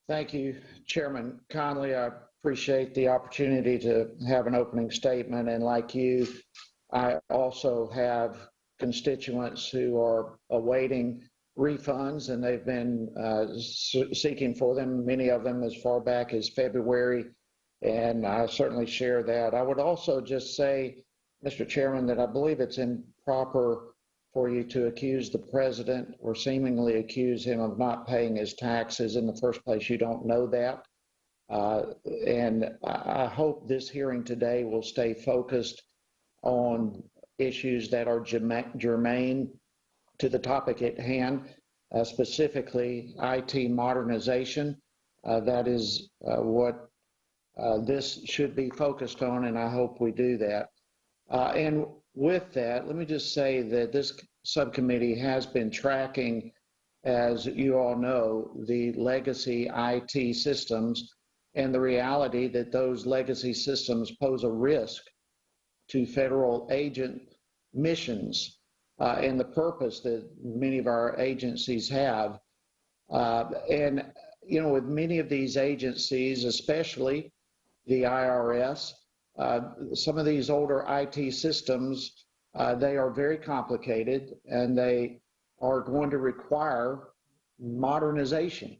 Thank you, Chairman Conley. I appreciate the opportunity to have an opening statement. And like you, I also have constituents who are awaiting refunds, and they've been seeking for them, many of them as far back as February. And I certainly share that. I would also just say, Mr. Chairman, that I believe it's improper for you to accuse the president or seemingly accuse him of not paying his taxes. In the first place, you don't know that. And I hope this hearing today will stay focused on issues that are germane to the topic at hand, specifically IT modernization. That is what this should be focused on, and I hope we do that. And with that, let me just say that this subcommittee has been tracking, as you all know, the legacy IT systems and the reality that those legacy systems pose a risk to federal agent missions and the purpose that many of our agencies have. And, you know, with many of these agencies, especially the IRS, some of these older IT systems, they are very complicated and they are going to require modernization.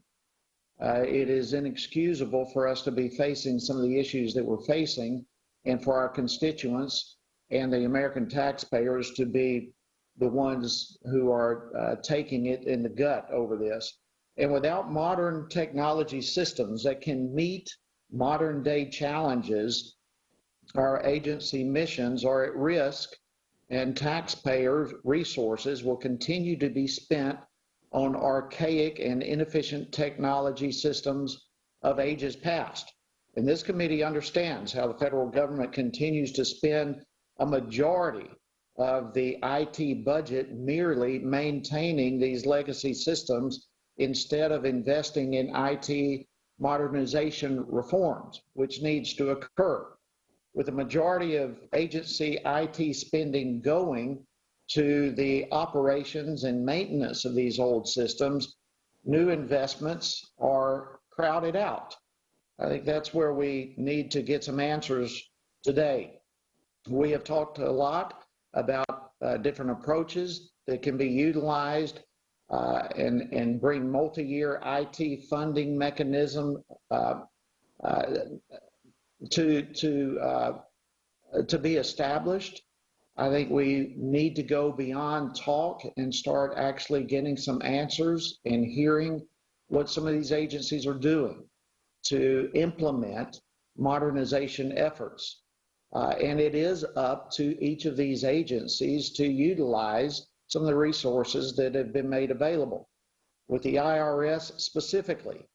It is inexcusable for us to be facing some of the issues that we're facing, and for our constituents and the American taxpayers to be the ones who are taking it in the gut over this. And without modern technology systems that can meet modern day challenges, our agency missions are at risk, and taxpayer resources will continue to be spent on archaic and inefficient technology systems of ages past. And this committee understands how the federal government continues to spend a majority of the IT budget merely maintaining these legacy systems instead of investing in IT modernization reforms, which needs to occur. With the majority of agency IT spending going to the operations and maintenance of these old systems, new investments are crowded out. I think that's where we need to get some answers today. We have talked a lot about different approaches that can be utilized and bring multi-year IT funding mechanism to be established. I think we need to go beyond talk and start actually getting some answers and hearing what some of these agencies are doing to implement modernization efforts. And it is up to each of these agencies to utilize some of the resources that have been made available. With the IRS specifically,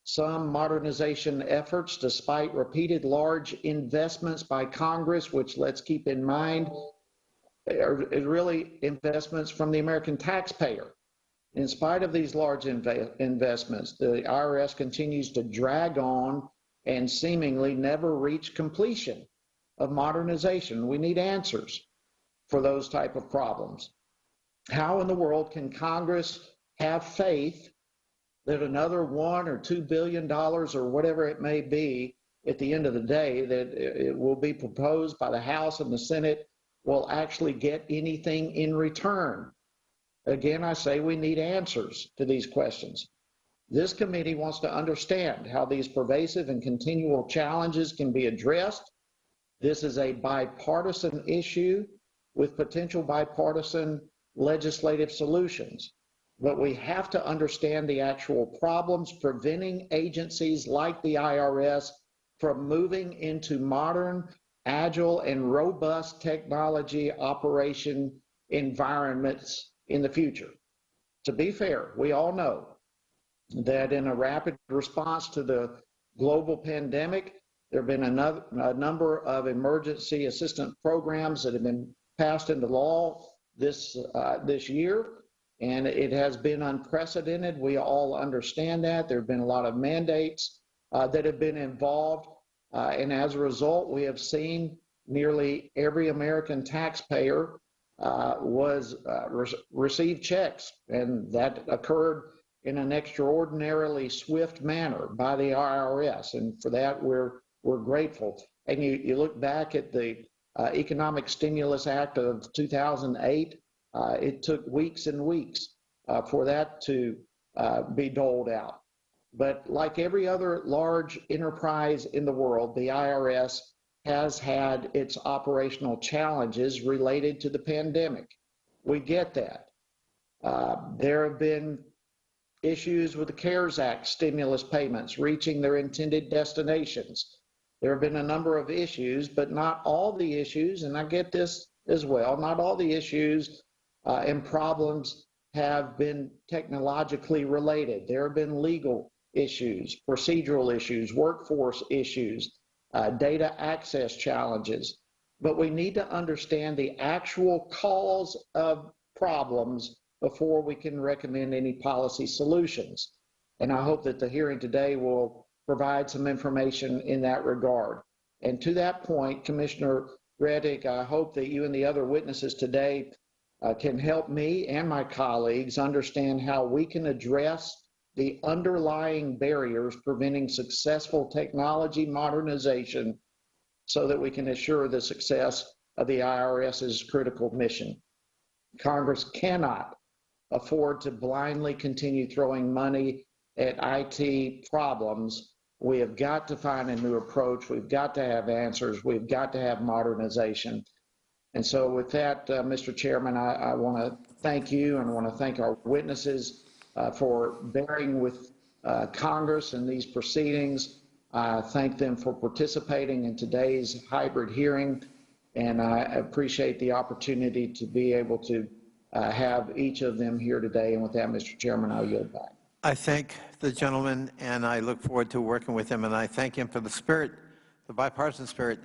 some modernization efforts, despite repeated large investments by Congress, which let's keep in mind, are really investments from the American taxpayer. In spite of these large investments, the IRS continues to drag on and seemingly never reach completion of modernization. We need answers for those type of problems. How in the world can Congress have faith that another $1 or $2 billion or whatever it may be at the end of the day that it will be proposed by the House and the Senate will actually get anything in return? Again, I say we need answers to these questions. This committee wants to understand how these pervasive and continual challenges can be addressed. This is a bipartisan issue with potential bipartisan legislative solutions. But we have to understand the actual problems preventing agencies like the IRS from moving into modern, agile, and robust technology operation environments in the future. To be fair, we all know that in a rapid response to the global pandemic, there have been a number of emergency assistance programs that have been passed into law this year, and it has been unprecedented. We all understand that. There have been a lot of mandates that have been involved, and as a result, we have seen nearly every American taxpayer received checks, and that occurred in an extraordinarily swift manner by the IRS, and for that we're grateful. And you look back at the Economic Stimulus Act of 2008, it took weeks and weeks for that to be doled out. But like every other large enterprise in the world, the IRS has had its operational challenges related to the pandemic. We get that. There have been issues with the CARES Act stimulus payments reaching their intended destinations. There have been a number of issues, but not all the issues, and I get this as well, not all the issues and problems have been technologically related. There have been legal issues, procedural issues, workforce issues, data access challenges. But we need to understand the actual cause of problems before we can recommend any policy solutions. And I hope that the hearing today will provide some information in that regard. And to that point, Commissioner Reddick, I hope that you and the other witnesses today can help me and my colleagues understand how we can address the underlying barriers preventing successful technology modernization so that we can assure the success of the IRS's critical mission. Congress cannot afford to blindly continue throwing money at IT problems. We have got to find a new approach. We've got to have answers. We've got to have modernization. And so with that, Mr. Chairman, I want to thank you and I want to thank our witnesses for bearing with Congress in these proceedings. I thank them for participating in today's hybrid hearing, and I appreciate the opportunity to be able to have each of them here today. And with that, Mr. Chairman, I'll yield back. I thank the gentleman, and I look forward to working with him, and I thank him for the spirit, the bipartisan spirit